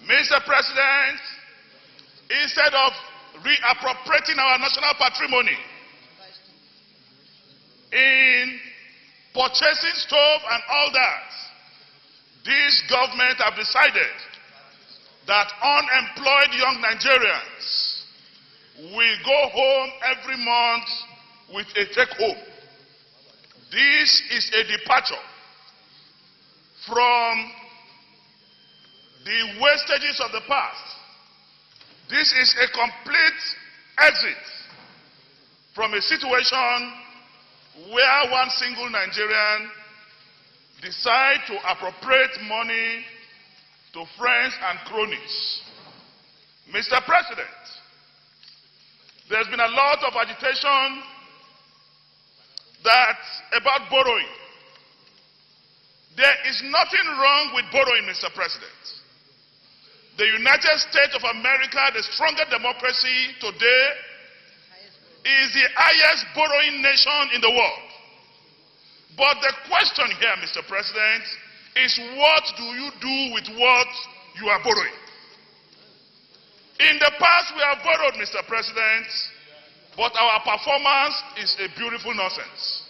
Mr. President, instead of reappropriating our national patrimony in purchasing stove and all that, this government have decided that unemployed young Nigerians will go home every month with a take-home. This is a departure from the wastages of the past. This is a complete exit from a situation where one single Nigerian decide to appropriate money to friends and cronies. Mr. President, there's been a lot of agitation about borrowing. There is nothing wrong with borrowing, Mr. President. The United States of America, the strongest democracy today, is the highest borrowing nation in the world. But the question here, Mr. President, is what do you do with what you are borrowing? In the past, we have borrowed, Mr. President, but our performance is a beautiful nonsense.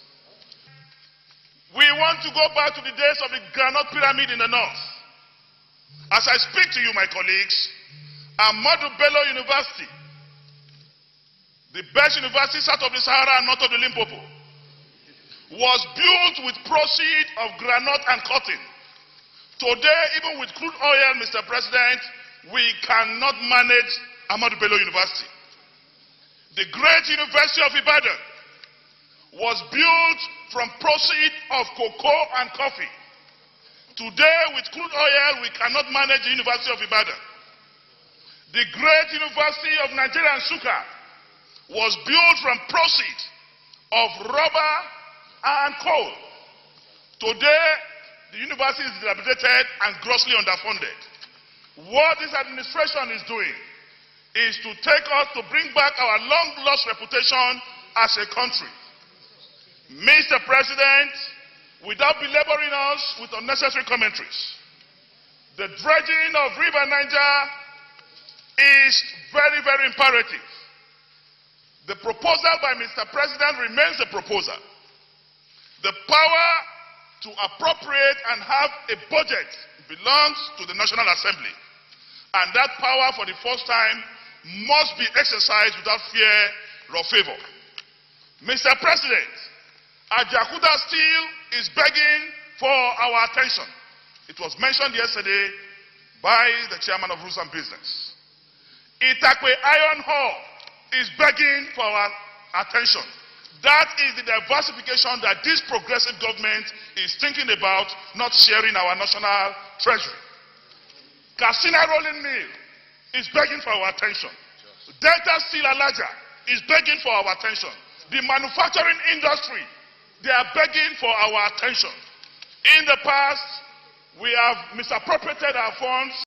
We want to go back to the days of the Granite Pyramid in the north. As I speak to you, my colleagues, Ahmadu Bello University, the best university south of the Sahara and north of the Limpopo, was built with proceeds of granite and cotton. Today, even with crude oil, Mr. President, we cannot manage Ahmadu Bello University. The great University of Ibadan was built from proceeds of cocoa and coffee. Today, with crude oil, we cannot manage the University of Ibadan. The great University of Nigeria and Nsukka was built from proceeds of rubber and coal. Today, the university is dilapidated and grossly underfunded. What this administration is doing is to take us to bring back our long-lost reputation as a country. Mr. President, without belaboring us with unnecessary commentaries, the dredging of River Niger is very, very imperative. The proposal by Mr. President remains a proposal. The power to appropriate and have a budget belongs to the National Assembly. And that power, for the first time, must be exercised without fear or favor. Mr. President, Ajakuta Steel is begging for our attention. It was mentioned yesterday by the chairman of Rules and Business. Itakwe Iron Ore is begging for our attention. That is the diversification that this progressive government is thinking about, not sharing our national treasury. Katsina Rolling Mill is begging for our attention. Delta Steel Alaja is begging for our attention. The manufacturing industry, they are begging for our attention. In the past, we have misappropriated our funds.